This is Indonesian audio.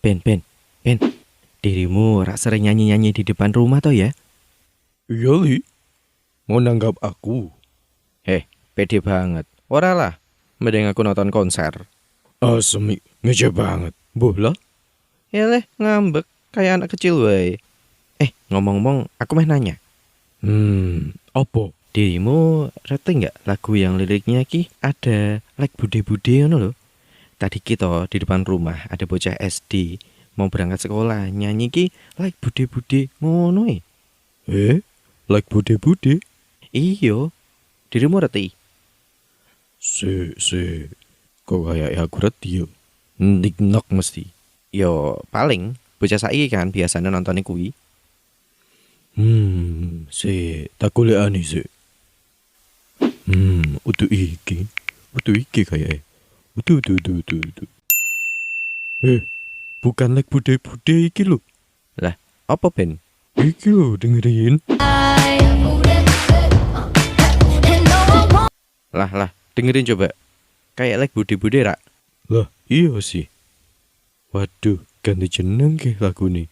Ben, dirimu rak sering nyanyi-nyanyi di depan rumah toh ya? Iya li, mau nanggap aku? Pede banget. Ora lah, mending aku nonton konser. Asemi, ngeje banget. Bola? Yaleh, ngambek kayak anak kecil wae. Ngomong-ngomong, aku meh nanya. Apa? Dirimu ngerti nggak lagu yang liriknya ki ada like bude-bude ngono lho. Tadi kita di depan rumah ada bocah SD mau berangkat sekolah nyanyi ki like bude-bude ngono e. Like bude-bude? Iyo, dirimu ngerti? Kok kayak aku ngerti yo. Nik mesti. Yo paling bocah saiki kan biasanya nontonnya kuwi. Tak golekane sih. Utu iki kayak. Utu. Bukan like bude-bude iki lho. Lah, apa Ben? Iki lho, dengerin. Lah, dengerin coba. Kayak like bude-bude rak. Lah, iya sih. Waduh, ganti jeneng ke lagu nih.